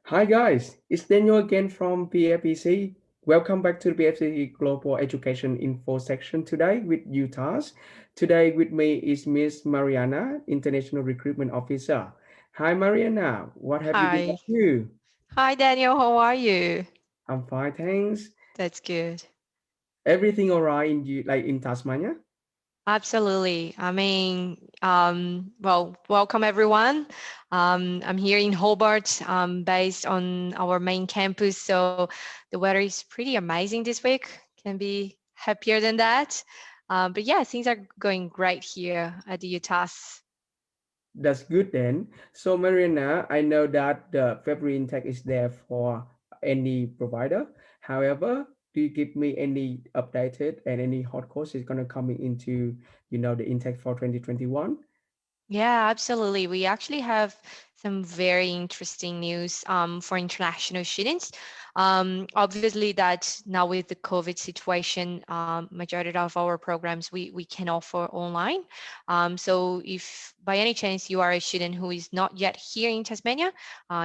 Hi guys, it's Daniel again from PFEC. Welcome back to the PFEC Global Education Info section today with UTAS. Today with me is Miss Mariana, International Recruitment Officer. Hi Mariana, what have you been up Hi. to? Hi, Daniel. How are you? I'm fine, thanks. That's good. Everything alright in in Tasmania? Absolutely. Well, welcome everyone. I'm here in Hobart, based on our main campus. So the weather is pretty amazing this week. Can be happier than that. But yeah, things are going great here at the UTAS. That's good then. So Mariana, I know that the February intake is there for any provider. However, do you give me any updated and any hot courses gonna coming into, the intake for 2021? Yeah, absolutely. We actually have some very interesting news for international students. Obviously, that now with the COVID situation, majority of our programs we can offer online. So if by any chance you are a student who is not yet here in Tasmania,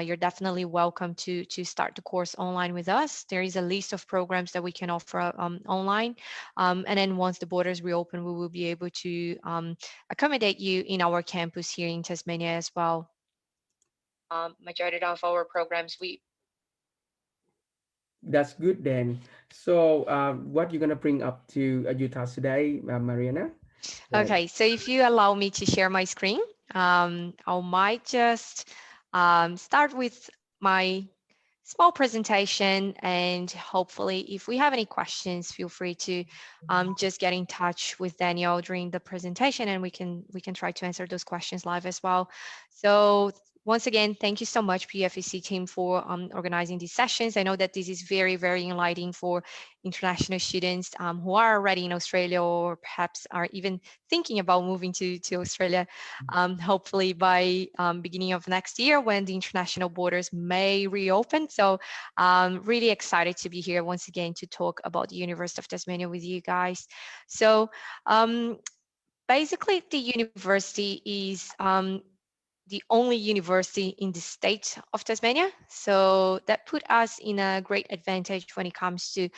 you're definitely welcome to start the course online with us. There is a list of programs that we can offer online. And then once the borders reopen, we will be able to accommodate you in our campus here in Tasmania as well. Majority of our programs, we That's good then. So, what you gonna bring up to Utah today, Mariana? That okay. So if you allow me to share my screen, I might just start with my small presentation, and hopefully if we have any questions, feel free to just get in touch with Daniel during the presentation, and we can try to answer those questions live as well. So once again, thank you so much, PFEC team, for organizing these sessions. I know that this is very, very enlightening for international students who are already in Australia, or perhaps are even thinking about moving to Australia, hopefully by beginning of next year when the international borders may reopen. So really excited to be here once again to talk about the University of Tasmania with you guys. So um, basically the university is the only university in the state of Tasmania. So that put us in a great advantage when it comes to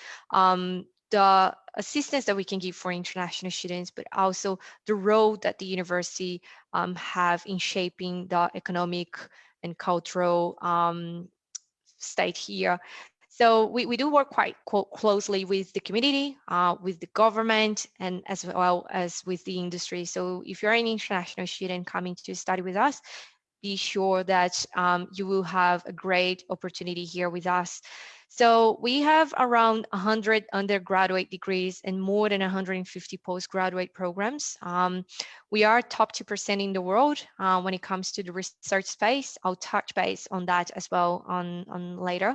the assistance that we can give for international students, but also the role that the university have in shaping the economic and cultural state here. So we do work quite closely with the community, with the government, and as well as with the industry. So if you're an international student coming to study with us, be sure that you will have a great opportunity here with us. So we have around 100 undergraduate degrees and more than 150 postgraduate programs. We are top 2% in the world when it comes to the research space. I'll touch base on that as well on later.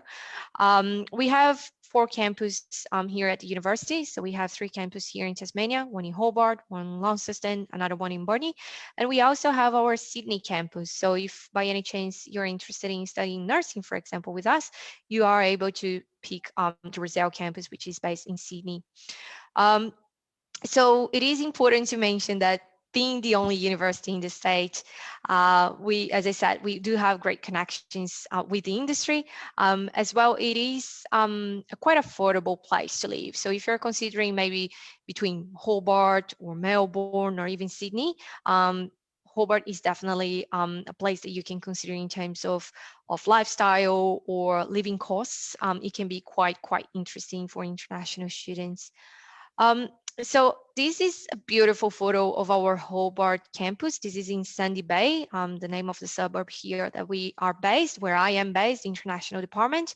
We have 4 campuses here at the university. So we have 3 campuses here in Tasmania, one in Hobart, one in Launceston, another one in Burnie. And we also have our Sydney campus. So if by any chance you're interested in studying nursing, for example, with us, you are able to pick the 𝐏𝐿𝐴 campus, which is based in Sydney. Um, so it is important to mention that being the only university in the state, we, as I said, we do have great connections with the industry. As well, it is a quite affordable place to live. So if you're considering maybe between Hobart or Melbourne or even Sydney, Hobart is definitely a place that you can consider in terms of lifestyle or living costs. It can be quite interesting for international students. Um, so this is a beautiful photo of our Hobart campus. This is in Sandy Bay, the name of the suburb here that we are based, where I am based, International Department.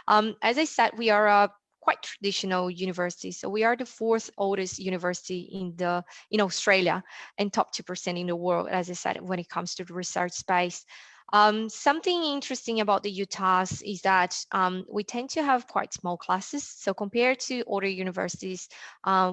As I said, we are a quite traditional university. So we are the 4th oldest university in Australia and top 2% in the world, as I said, when it comes to the research space. Something interesting about the UTAS is that we tend to have quite small classes. So compared to other universities,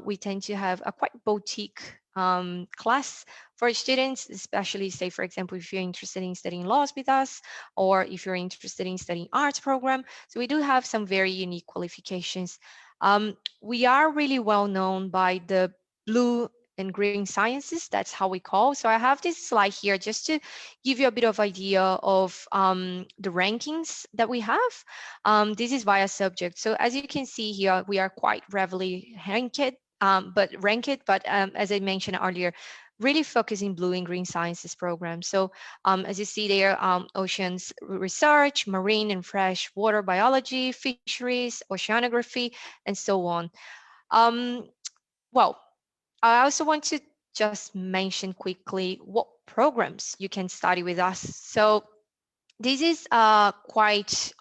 we tend to have a quite boutique class for students, especially say, for example, if you're interested in studying laws with us, or if you're interested in studying arts program. So we do have some very unique qualifications. We are really well known by the blue and green sciences. That's how we call. So I have this slide here just to give you a bit of idea of the rankings that we have. This is via subject. So as you can see here, we are quite heavily ranked, but as I mentioned earlier, really focusing blue and green sciences programs. So as you see there, oceans research, marine and fresh water biology, fisheries, oceanography, and so on. Um, well, I also want to just mention quickly what programs you can study with us. So this is a quite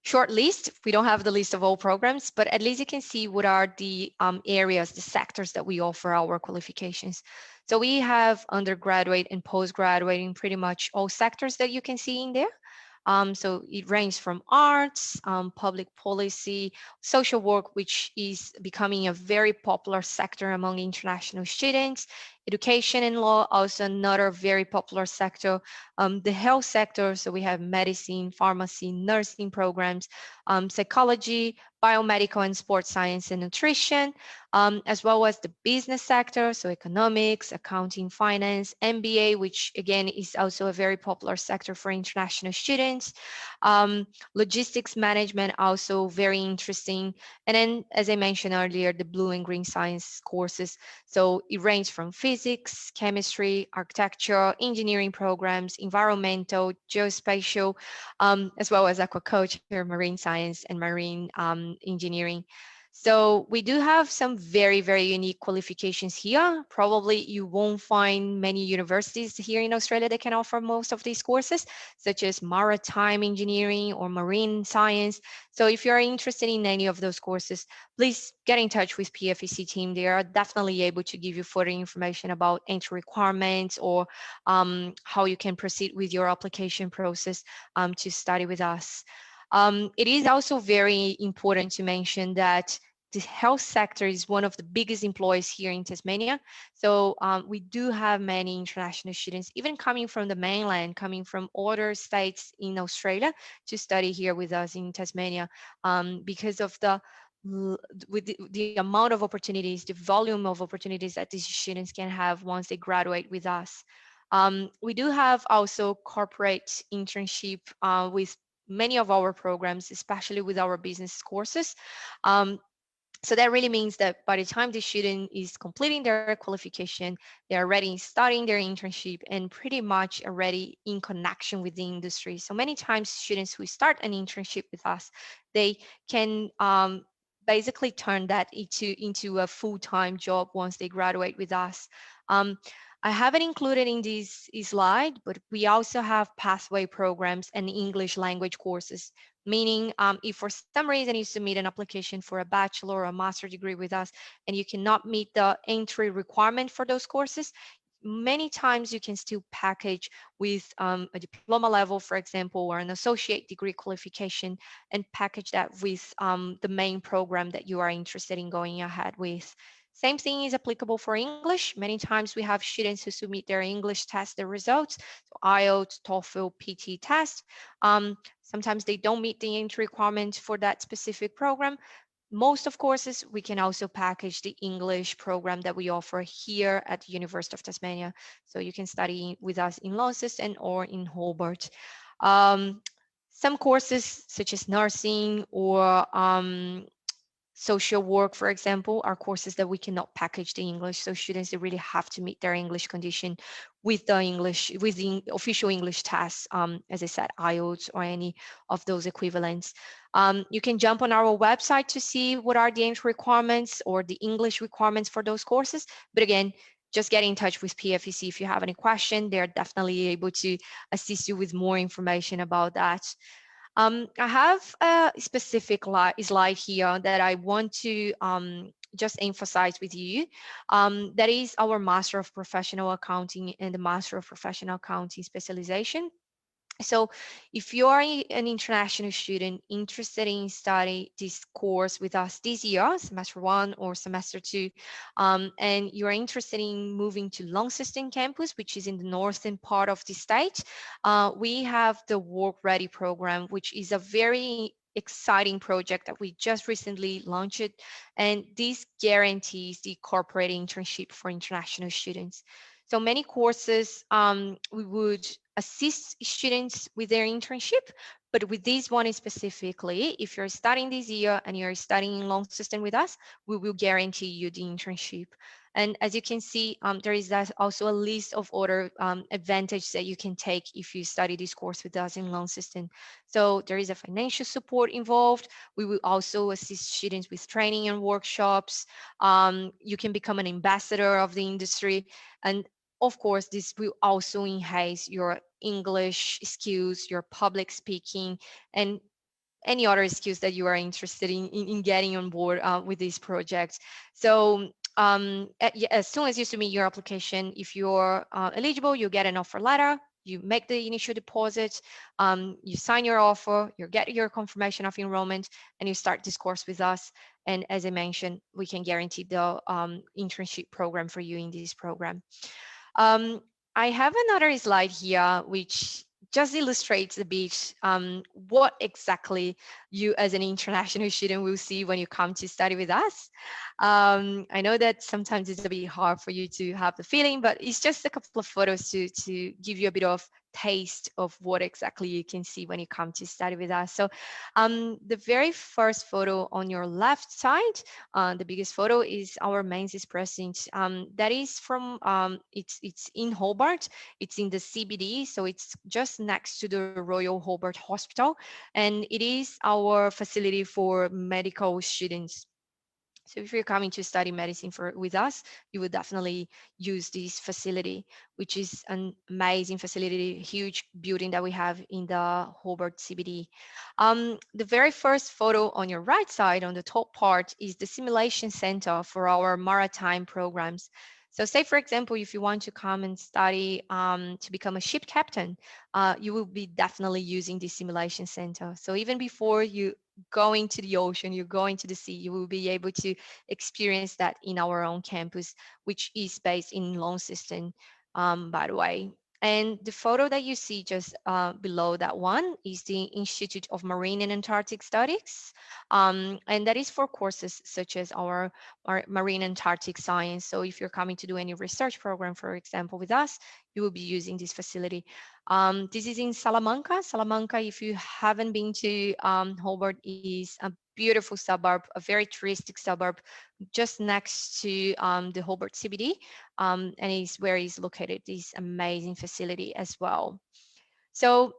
short list. We don't have the list of all programs, but at least you can see what are the areas, the sectors that we offer our qualifications. So we have undergraduate and postgraduate in pretty much all sectors that you can see in there. So it ranges from arts, public policy, social work, which is becoming a very popular sector among international students, education and law, also another very popular sector, the health sector, so we have medicine, pharmacy, nursing programs, psychology, biomedical and sports science and nutrition, as well as the business sector, so economics, accounting, finance, MBA, which again is also a very popular sector for international students, logistics management, also very interesting. And then, as I mentioned earlier, the blue and green science courses. So it ranges from physics, chemistry, architecture, engineering programs, environmental, geospatial, as well as aquaculture, marine science, and marine engineering. So we do have some very, very unique qualifications here. Probably you won't find many universities here in Australia that can offer most of these courses, such as maritime engineering or marine science. So if you're interested in any of those courses, please get in touch with PFEC team. They are definitely able to give you further information about entry requirements or how you can proceed with your application process to study with us. It is also very important to mention that the health sector is one of the biggest employers here in Tasmania. So we do have many international students, even coming from the mainland, coming from other states in Australia to study here with us in Tasmania because of the amount of opportunities, the volume of opportunities that these students can have once they graduate with us. We do have also corporate internship with many of our programs, especially with our business courses. So that really means that by the time the student is completing their qualification, they're already starting their internship and pretty much already in connection with the industry. So many times students who start an internship with us, they can basically turn that into a full-time job once they graduate with us. I haven't included in this slide, but we also have pathway programs and English language courses, meaning if for some reason you submit an application for a bachelor or a master degree with us and you cannot meet the entry requirement for those courses, many times you can still package with a diploma level, for example, or an associate degree qualification and package that with the main program that you are interested in going ahead with. Same thing is applicable for English. Many times we have students who submit their English test, the results, so IELTS, TOEFL, PT test. Sometimes they don't meet the entry requirements for that specific program. Most of courses, we can also package the English program that we offer here at the University of Tasmania. So you can study with us in Launceston or in Hobart. Some courses such as nursing or social work, for example, are courses that we cannot package the English. So students, they really have to meet their English condition with the official English tests, as I said, IELTS or any of those equivalents. You can jump on our website to see what are the entry requirements or the English requirements for those courses. But again, just get in touch with PFEC if you have any question. They're definitely able to assist you with more information about that. I have a specific slide here that I want to just emphasize with you. That is our Master of Professional Accounting and the Master of Professional Accounting specialization. So if you are an international student interested in studying this course with us this year, semester 1 or semester 2, and you're interested in moving to Launceston campus, which is in the northern part of the state, we have the Work Ready program, which is a very exciting project that we just recently launched, and this guarantees the corporate internship for international students. So many courses, we would assist students with their internship, but with this one specifically, if you're starting this year and you're studying in long system with us, we will guarantee you the internship. And as you can see, there is also a list of other advantages that you can take if you study this course with us in long system. So there is a financial support involved. We will also assist students with training and workshops. You can become an ambassador of the industry. And of course, this will also enhance your English skills, your public speaking, and any other skills that you are interested in getting on board with this project. So as soon as you submit your application, if you're eligible, you get an offer letter, you make the initial deposit, you sign your offer, you get your confirmation of enrollment, and you start this course with us. And as I mentioned, we can guarantee the internship program for you in this program. Um, I have another slide here, which just illustrates a bit what exactly you as an international student will see when you come to study with us. I know that sometimes it's a bit hard for you to have the feeling, but it's just a couple of photos to give you a bit of taste of what exactly you can see when you come to study with us. So the very first photo on your left side, the biggest photo, is our Menzies present. That is from, it's in Hobart. It's in the CBD, so it's just next to the Royal Hobart Hospital, and it is our facility for medical students. So if you're coming to study medicine with us, you would definitely use this facility, which is an amazing facility, huge building that we have in the Hobart CBD. The very first photo on your right side, on the top part, is the simulation center for our maritime programs. So say, for example, if you want to come and study to become a ship captain, you will be definitely using the simulation center. So even before you going to the ocean, you're going to the sea, you will be able to experience that in our own campus, which is based in Launceston, by the way. And the photo that you see just below that one is the Institute of Marine and Antarctic Studies. And that is for courses such as our marine Antarctic science. So if you're coming to do any research program, for example, with us, you will be using this facility. This is in Salamanca. Salamanca, if you haven't been to Hobart, is a beautiful suburb, a very touristic suburb, just next to the Hobart CBD, and is where is located this amazing facility as well. So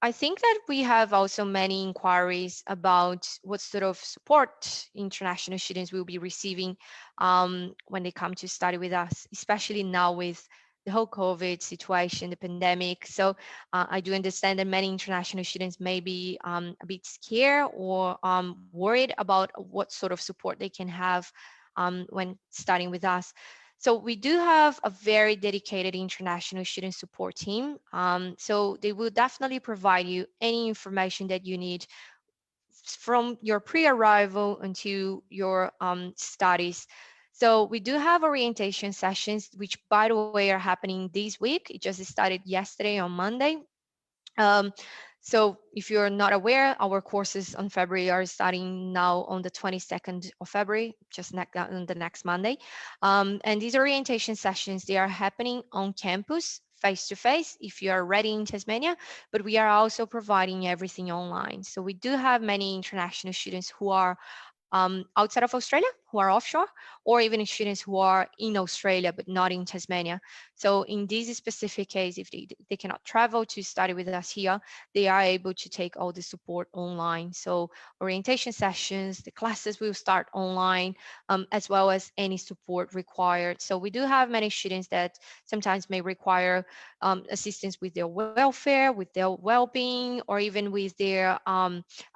I think that we have also many inquiries about what sort of support international students will be receiving when they come to study with us, especially now with the whole COVID situation, the pandemic. So I do understand that many international students may be a bit scared or worried about what sort of support they can have when studying with us. So we do have a very dedicated international student support team. So they will definitely provide you any information that you need from your pre-arrival until your studies. So we do have orientation sessions, which by the way are happening this week. It just started yesterday on Monday. Um, so if you're not aware, our courses on February are starting now on the 22nd of February, just on the next Monday. And these orientation sessions, they are happening on campus, face-to-face, if you are already in Tasmania, but we are also providing everything online. So we do have many international students who are outside of Australia, who are offshore, or even students who are in Australia but not in Tasmania. So in this specific case, if they cannot travel to study with us here, they are able to take all the support online. So orientation sessions, the classes will start online, as well as any support required. So we do have many students that sometimes may require assistance with their welfare, with their well-being, or even with their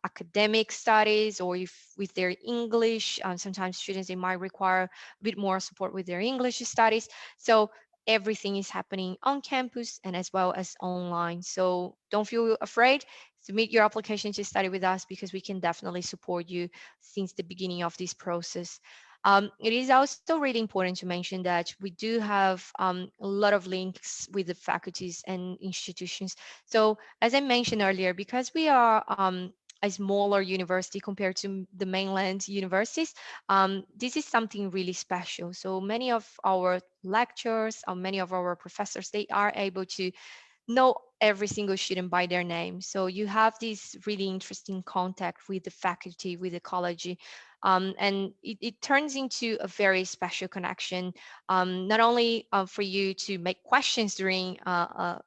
academic studies, or if with their English. Sometimes students, they might require a bit more support with their English studies. So everything is happening on campus and as well as online. So don't feel afraid. Submit your application to study with us, because we can definitely support you since the beginning of this process. It is also really important to mention that we do have a lot of links with the faculties and institutions. So as I mentioned earlier, because we are a smaller university compared to the mainland universities, this is something really special. So many of our lecturers, or many of our professors, they are able to know every single student by their name. So you have this really interesting contact with the faculty, with the college, and it turns into a very special connection, not only for you to make questions during a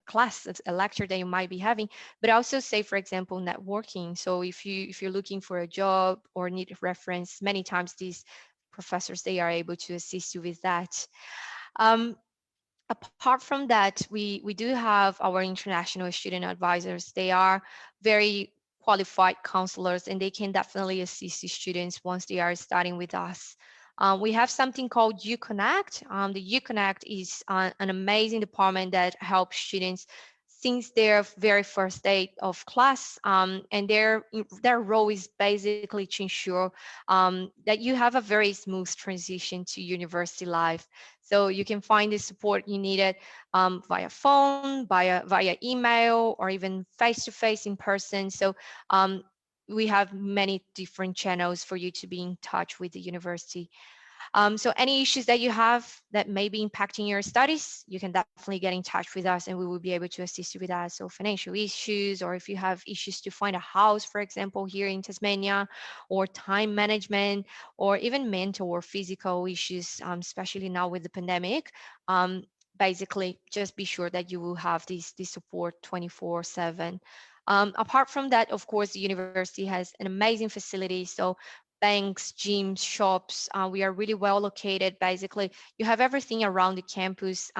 class, a lecture that you might be having, but also say, for example, networking. So if you're looking for a job or need a reference, many times these professors, they are able to assist you with that. Um, Apart from that, we do have our international student advisors. They are very qualified counselors, and they can definitely assist the students once they are starting with us. We have something called Uconnect. The Uconnect is an amazing department that helps students since their very first day of class, and their role is basically to ensure that you have a very smooth transition to university life. So you can find the support you needed via phone, via email, or even face-to-face in person. So we have many different channels for you to be in touch with the university. So any issues that you have that may be impacting your studies, you can definitely get in touch with us and we will be able to assist you with that. So financial issues, or if you have issues to find a house, for example, here in Tasmania, or time management, or even mental or physical issues, especially now with the pandemic, basically just be sure that you will have this support 24/7. Apart from that, of course, the university has an amazing facility. So banks, gyms, shops. We are really well located. Basically, you have everything around the campus.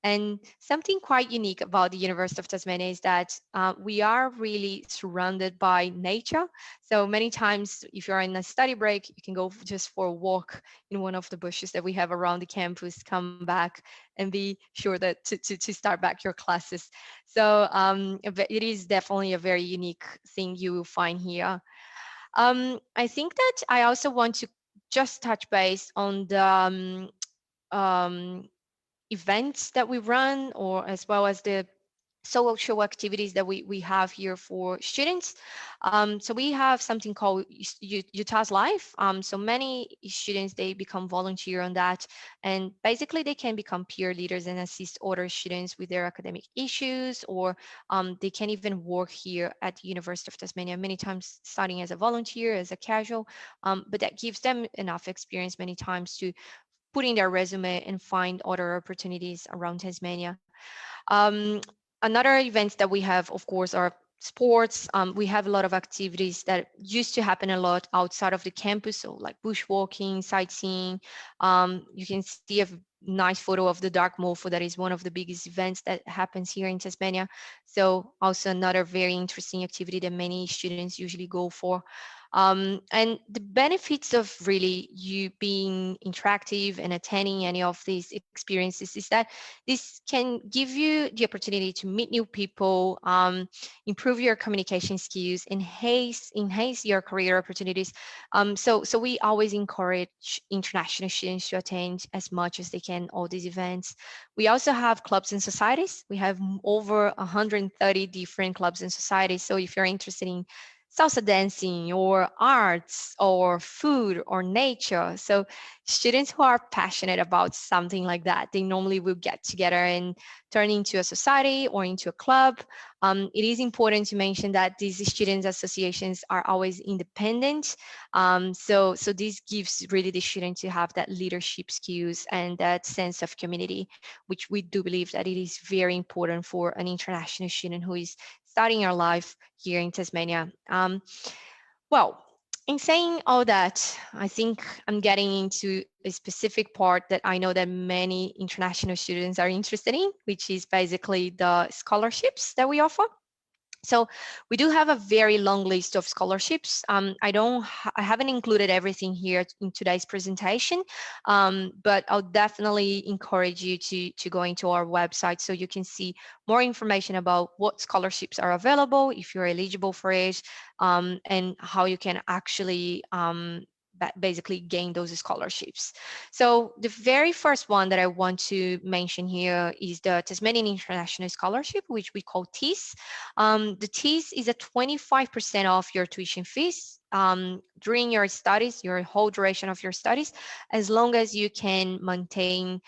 And something quite unique about the University of Tasmania is that we are really surrounded by nature. So many times, if you're in a study break, you can go just for a walk in one of the bushes that we have around the campus, come back and be sure that to start back your classes. So it is definitely a very unique thing you will find here. I think that I also want to just touch base on the um, events that we run, or as well as the social activities that we have here for students. So we have something called Utah's Life. So many students, they become volunteer on that, and basically they can become peer leaders and assist other students with their academic issues, or they can even work here at the University of Tasmania, many times starting as a volunteer, as a casual, but that gives them enough experience many times to put in their resume and find other opportunities around Tasmania. Um, Another events that we have, of course, are sports. We have a lot of activities that used to happen a lot outside of the campus, so like bushwalking, sightseeing. You can see a nice photo of the Dark Mofo. That is one of the biggest events that happens here in Tasmania. So also another very interesting activity that many students usually go for. And the benefits of really you being interactive and attending any of these experiences is that this can give you the opportunity to meet new people, improve your communication skills, enhance your career opportunities. So we always encourage international students to attend as much as they can all these events. We also have clubs and societies. We have over 130 different clubs and societies. So if you're interested in salsa dancing or arts or food or nature. So students who are passionate about something like that, they normally will get together and turn into a society or into a club. It is important to mention that these students associations are always independent. So this gives really the student to have that leadership skills and that sense of community, which we do believe that it is very important for an international student who is starting our life here in Tasmania. Well, in saying all that, I think I'm getting into a specific part that I know that many international students are interested in, which is basically the scholarships that we offer. So we do have a very long list of scholarships. I haven't included everything here in today's presentation, but I'll definitely encourage you to go into our website so you can see more information about what scholarships are available, if you're eligible for it, and how you can actually basically gain those scholarships. So the very first one that I want to mention here is the Tasmanian International Scholarship, which we call TIS. The TIS is a 25% off your tuition fees during your studies, your whole duration of your studies, as long as you can maintain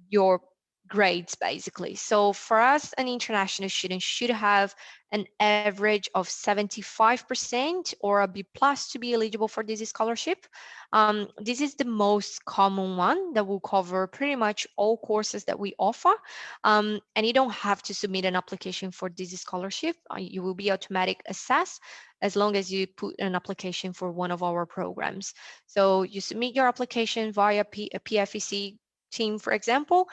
your grades, basically. So for us, an international student should have an average of 75% or a B plus to be eligible for this scholarship. This is the most common one that will cover pretty much all courses that we offer. And you don't have to submit an application for this scholarship. You will be automatic assessed as long as you put an application for one of our programs. So you submit your application via a PFEC team, for example,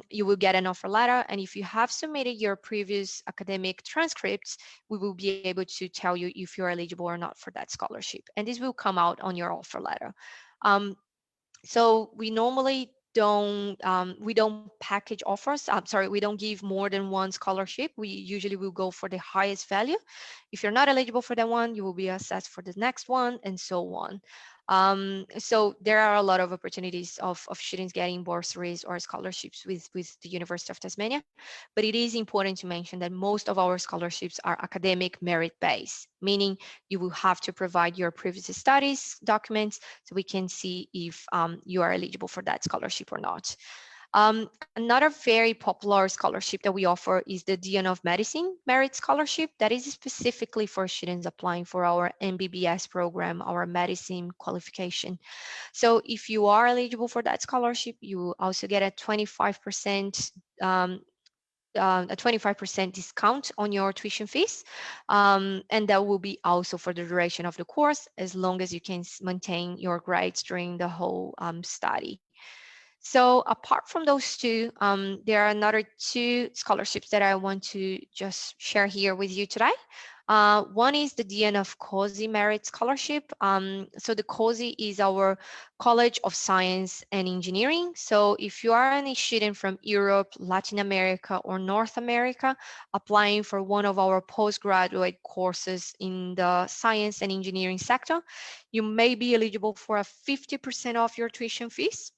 you will get an offer letter. And if you have submitted your previous academic transcripts, we will be able to tell you if you're eligible or not for that scholarship. And this will come out on your offer letter. So we normally don't package offers. I'm sorry, we don't give more than one scholarship. We usually will go for the highest value. If you're not eligible for that one, you will be assessed for the next one, and so on. So there are a lot of opportunities of students getting bursaries or scholarships with the University of Tasmania, but it is important to mention that most of our scholarships are academic merit-based, meaning you will have to provide your previous studies documents so we can see if you are eligible for that scholarship or not. Another very popular scholarship that we offer is the Dean of Medicine Merit Scholarship that is specifically for students applying for our MBBS program, our medicine qualification. So if you are eligible for that scholarship, you also get a 25% discount on your tuition fees. And that will be also for the duration of the course, as long as you can maintain your grades during the whole study. So apart from those two, there are another two scholarships that I want to just share here with you today. One is the 𝐷𝐿 Merit Scholarship. So the 𝐏𝐿𝐄𝐂 is our College of Science and Engineering. So if you are any student from Europe, Latin America, or North America applying for one of our postgraduate courses in the science and engineering sector, you may be eligible for a 50% off your tuition fees.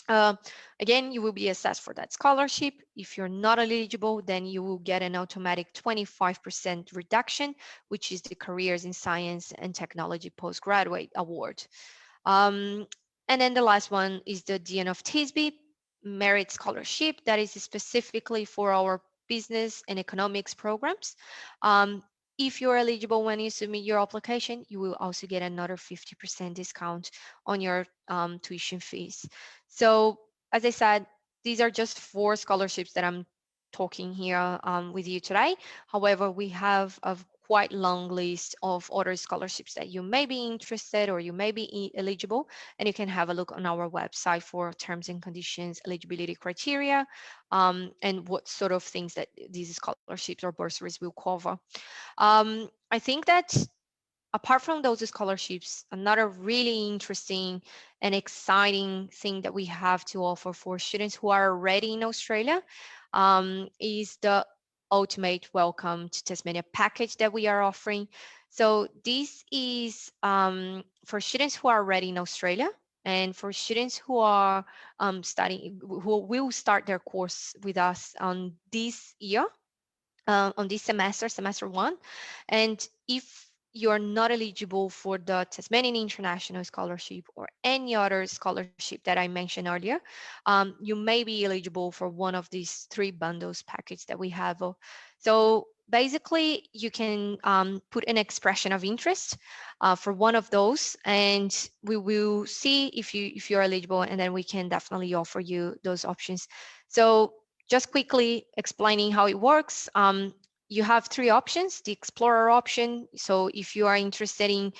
Again, you will be assessed for that scholarship. If you're not eligible, then you will get an automatic 25% reduction, which is the Careers in Science and Technology Postgraduate Award. And then the last one is the Dean of TISB Merit Scholarship that is specifically for our business and economics programs. If you're eligible when you submit your application, you will also get another 50% discount on your tuition fees. So as I said, these are just 4 scholarships that I'm talking here with you today. However, we have a quite long list of other scholarships that you may be interested or you may be eligible, and you can have a look on our website for terms and conditions, eligibility criteria, and what sort of things that these scholarships or bursaries will cover. I think that apart from those scholarships, another really interesting and exciting thing that we have to offer for students who are already in Australia is the Ultimate Welcome to Tasmania package that we are offering. So this is for students who are already in Australia and for students who are studying, who will start their course with us on this year, on this semester, semester 1. And if you're not eligible for the Tasmanian International Scholarship or any other scholarship that I mentioned earlier, you may be eligible for one of these 3 bundles package that we have. So basically, you can put an expression of interest for one of those, and we will see if you're eligible, and then we can definitely offer you those options. So just quickly explaining how it works. You have 3 options, the Explorer option. So if you are interested in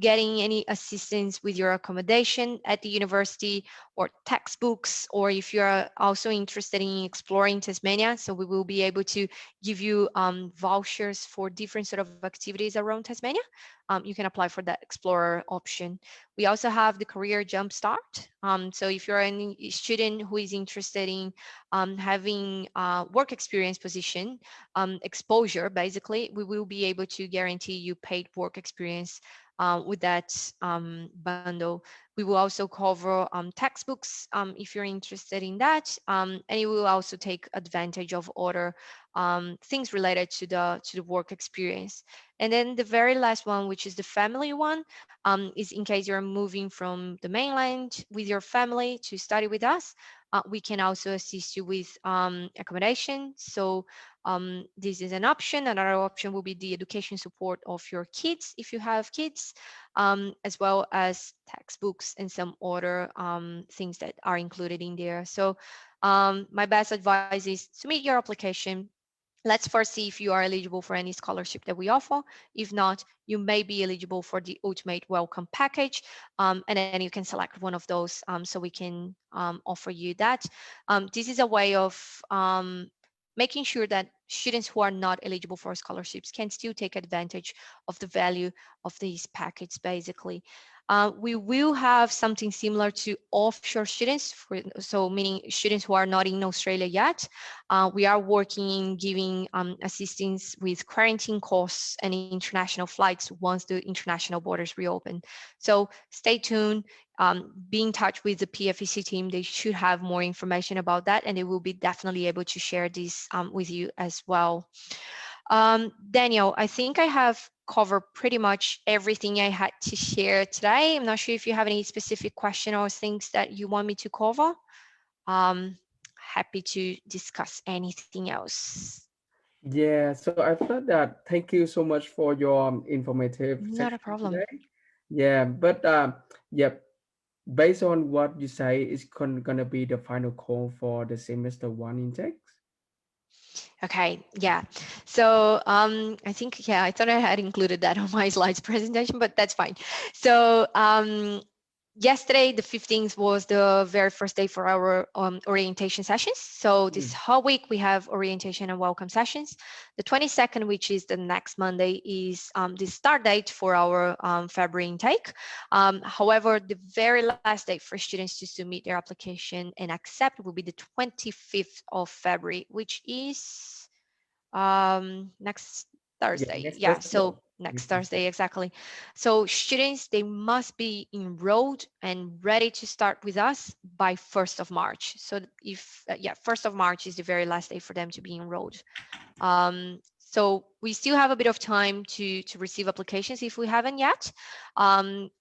getting any assistance with your accommodation at the university or textbooks, or if you're also interested in exploring Tasmania, so we will be able to give you vouchers for different sort of activities around Tasmania. You can apply for that Explorer option. We also have the Career Jumpstart. So if you're a student who is interested in having work experience position, exposure, basically, we will be able to guarantee you paid work experience with that bundle. We will also cover textbooks if you're interested in that, and it will also take advantage of other things related to the work experience. And then the very last one, which is the family one, is in case you're moving from the mainland with your family to study with us. We can also assist you with accommodation. So this is an option. Another option will be the education support of your kids if you have kids, as well as textbooks and some other things that are included in there. So my best advice is submit your application. Let's first see if you are eligible for any scholarship that we offer. If not, you may be eligible for the Ultimate Welcome Package, and then you can select one of those so we can offer you that. This is a way of making sure that students who are not eligible for scholarships can still take advantage of the value of these packages, basically. We will have something similar to offshore students, so meaning students who are not in Australia yet. We are working in giving assistance with quarantine costs and international flights once the international borders reopen. So stay tuned, be in touch with the PFEC team. They should have more information about that, and they will be definitely able to share this with you as well. Daniel, I think I have covered pretty much everything I had to share today. I'm not sure if you have any specific question or things that you want me to cover. Happy to discuss anything else. Yeah, so I thought that thank you so much for your informative Not a section problem. today. Yeah, but yeah, based on what you say, is gonna be the final call for the semester one intakes. Okay, yeah. So I think, yeah, I thought I had included that on my slides presentation, but that's fine. So yesterday, the 15th, was the very first day for our orientation sessions. So this Mm. whole week we have orientation and welcome sessions. The 22nd, which is the next Monday, is the start date for our February intake. However, the very last date for students to submit their application and accept will be the 25th of February, which is next Yeah, Thursday. next Yeah, Thursday. so next Next Thursday, Thursday. exactly. So students, they must be enrolled and ready to start with us by 1st of March. So if, yeah, 1st of March is the very last day for them to be enrolled. So we still have a bit of time to receive applications if we haven't yet,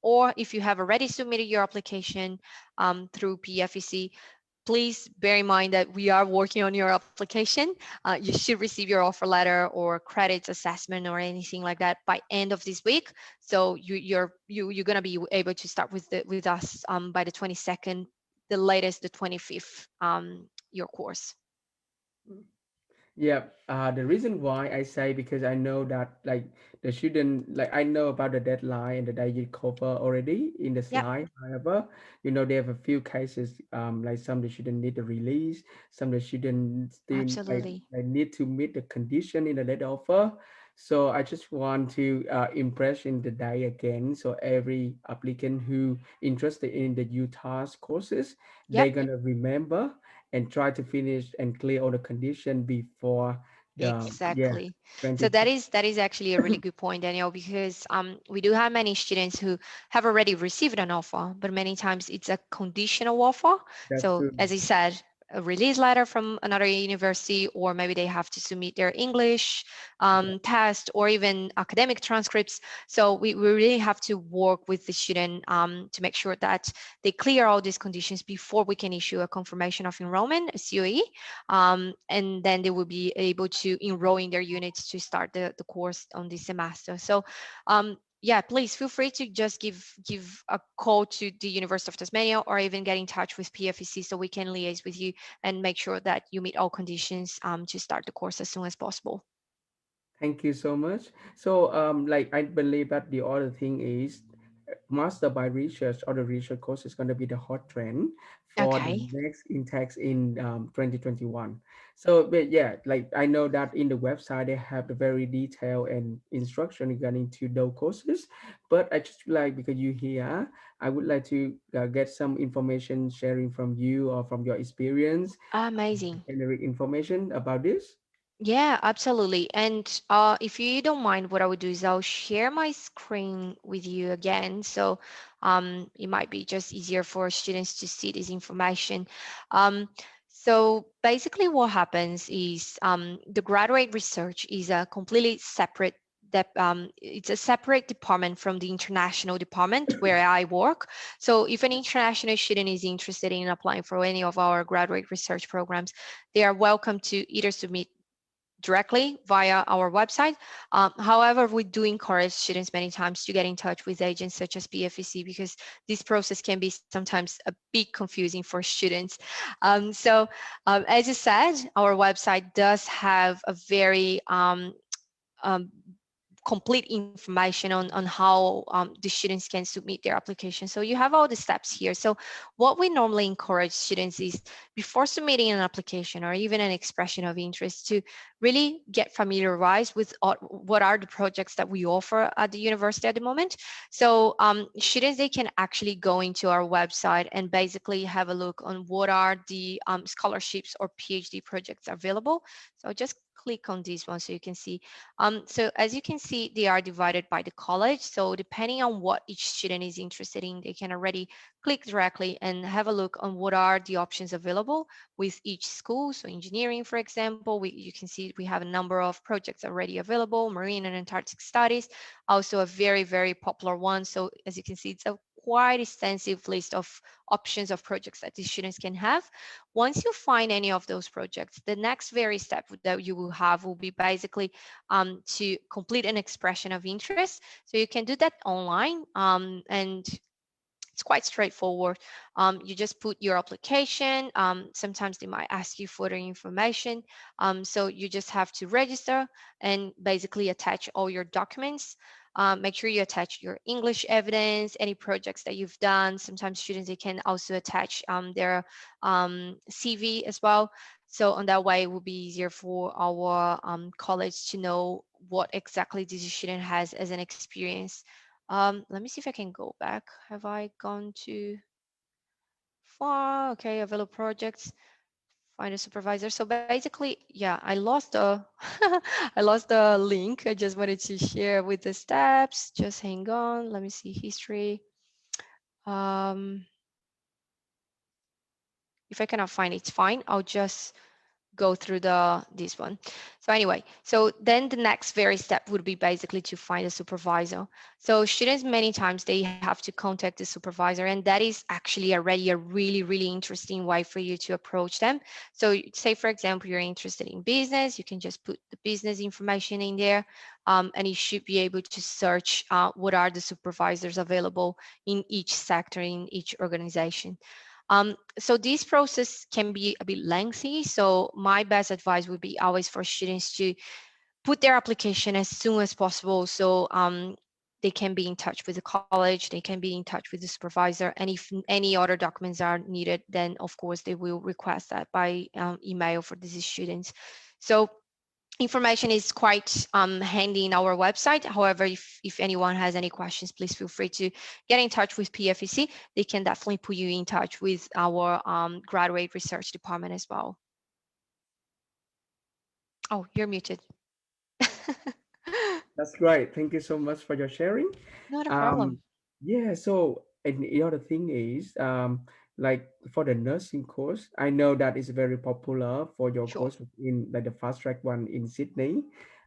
or if you have already submitted your application through PFEC, please bear in mind that we are working on your application. You should receive your offer letter or credits assessment or anything like that by end of this week. So you're gonna be able to start with us by the 22nd, the latest the 25th, your course. Yeah, the reason why I say because I know that like the student like I know about the deadline and that I did cover already in the Yep, slide. However, they have a few cases like some the student need a release, some the student still absolutely. like need to meet the condition in the letter offer. So I just want to impress in the day again. So every applicant who interested in the UTAS courses, Yep, they're gonna remember and try to finish and clear all the condition before the exactly. So 20. that is actually a really good point, Daniel, because we do have many students who have already received an offer, but many times it's a conditional offer. That's So true. as I said, a release letter from another university, or maybe they have to submit their English Yeah. test or even academic transcripts. So we really have to work with the student to make sure that they clear all these conditions before we can issue a confirmation of enrollment, a COE, and then they will be able to enroll in their units to start the course on this semester. So yeah, please feel free to just give a call to the University of Tasmania, or even get in touch with PFEC so we can liaise with you and make sure that you meet all conditions to start the course as soon as possible. Thank you so much. So, like I believe that the other thing is master by research or the research course is going to be the hot trend for the Okay. next intakes in 2021. So, but yeah, like I know that in the website they have the very detailed and instruction regarding to those courses. But I just like because you here, I would like to get some information sharing from you or from your experience, Amazing. generic information about this. Yeah, absolutely. And if you don't mind, what I would do is I'll share my screen with you again. So it might be just easier for students to see this information. Um, so basically what happens is the graduate research is a completely separate it's a separate department from the international department where I work. So if an international student is interested in applying for any of our graduate research programs, they are welcome to either submit directly via our website. However, we do encourage students many times to get in touch with agents such as PFEC because this process can be sometimes a bit confusing for students. As you said, our website does have a very um, complete information on how the students can submit their application. So you have all the steps here. So what we normally encourage students is before submitting an application or even an expression of interest to really get familiarized with what are the projects that we offer at the university at the moment. So students, they can actually go into our website and basically have a look on what are the scholarships or PhD projects available. So I'll just click on this one so you can see. So as you can see, they are divided by the college. So depending on what each student is interested in, they can already click directly and have a look on what are the options available with each school. So engineering, for example, you can see we have a number of projects already available, marine and Antarctic studies, also a very, very popular one. So as you can see, it's a quite extensive list of options of projects that the students can have. Once you find any of those projects, the next very step that you will have will be basically to complete an expression of interest. So you can do that online, and it's quite straightforward. You just put your application. Sometimes they might ask you further information. So you just have to register and basically attach all your documents. Make sure you attach your English evidence, any projects that you've done. Sometimes students, they can also attach their CV as well. So on that way, it will be easier for our college to know what exactly this student has as an experience. Let me see if I can go back. Have I gone too far? Okay, available projects, find a supervisor. So basically, yeah, I lost the I lost the link. I just wanted to share with the steps. Just hang on. Let me see history. Um, if I cannot find it, it's fine. I'll just go through this one. So anyway, so then the next very step would be basically to find a supervisor. So students, many times they have to contact the supervisor, and that is actually already a really, really interesting way for you to approach them. So say, for example, you're interested in business, you can just put the business information in there, and you should be able to search what are the supervisors available in each sector, in each organization. So this process can be a bit lengthy. So my best advice would be always for students to put their application as soon as possible. So they can be in touch with the college, they can be in touch with the supervisor, and if any other documents are needed, then of course they will request that by email for these students. So information is quite handy in our website. However, if anyone has any questions, please feel free to get in touch with PFEC. They can definitely put you in touch with our graduate research department as well. Oh, you're muted. That's great. Thank you so much for your sharing. Not a Um, problem. yeah, so and the other thing is, like for the nursing course, I know that is very popular for your Sure. course in like the fast track one in Sydney,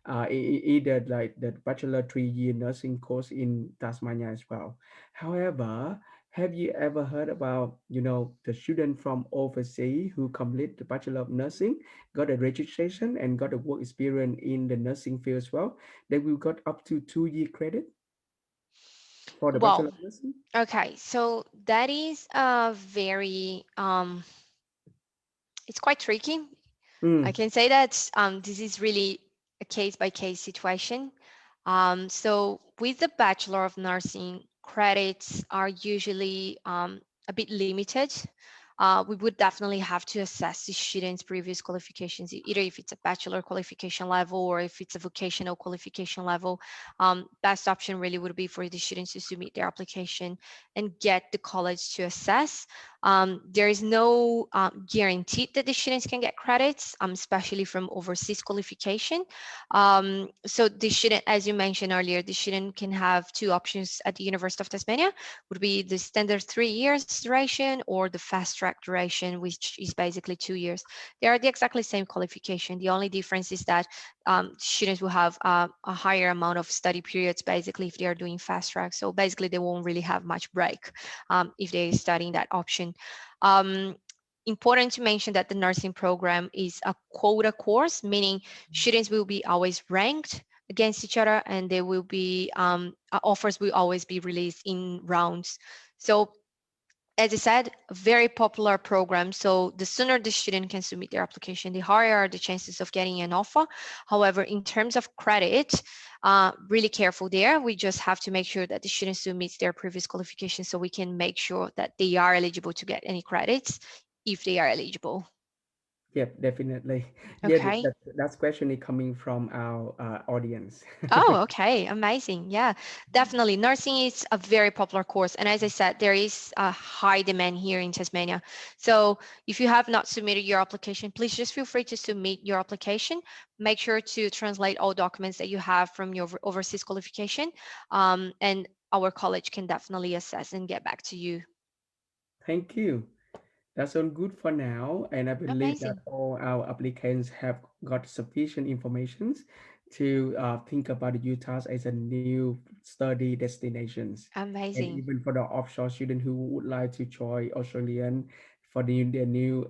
either like the bachelor 3 year nursing course in Tasmania as well. However, have you ever heard about, the student from overseas who complete the Bachelor of Nursing, got a registration and got a work experience in the nursing field as well? They will got up to 2 year credit for the Bachelor Well, of Nursing. okay, so that is a very it's quite tricky. I Mm, can say that this is really a case by case situation. So with the Bachelor of Nursing, credits are usually a bit limited. we would definitely have to assess the student's previous qualifications, either if it's a bachelor qualification level or if it's a vocational qualification level. Best option really would be for the students to submit their application and get the college to assess. There is no guarantee that the students can get credits, especially from overseas qualification. So the student, as you mentioned earlier, the student can have two options at the University of Tasmania, would be the standard 3 years duration or the fast track duration, which is basically 2 years. They are the exactly same qualification. The only difference is that students will have a higher amount of study periods, basically, if they are doing fast track. So basically, they won't really have much break if they're studying that option. Important to mention that the nursing program is a quota course, meaning students will be always ranked against each other, and there will be offers will always be released in rounds. So as I said, a very popular program. So the sooner the student can submit their application, the higher are the chances of getting an offer. However, in terms of credit, really careful there. We just have to make sure that the student submits their previous qualifications so we can make sure that they are eligible to get any credits if they are eligible. Yep, definitely. Yeah, Okay. that's question is coming from our audience. Oh, okay. Amazing. Yeah, definitely. Nursing is a very popular course. And as I said, there is a high demand here in Tasmania. So if you have not submitted your application, please just feel free to submit your application. Make sure to translate all documents that you have from your overseas qualification. And our college can definitely assess and get back to you. Thank you. That's all good for now, and I believe that Amazing. all our applicants have got sufficient information to think about Utah as a new study destinations, and Amazing. even for the offshore student who would like to join Australian for their new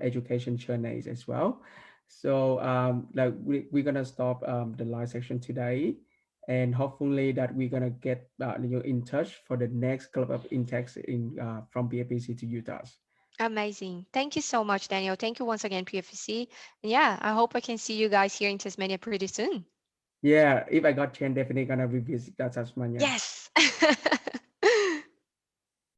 education journeys as well. So like we're gonna stop the live section today, and hopefully that we're gonna get in touch for the next club of intakes in from BAPC to Utah. Amazing. Thank you so much, Daniel. Thank you once again, PFC. And yeah, I hope I can see you guys here in Tasmania pretty soon. Yeah, if I got chance, definitely gonna revisit that Tasmania. Yes.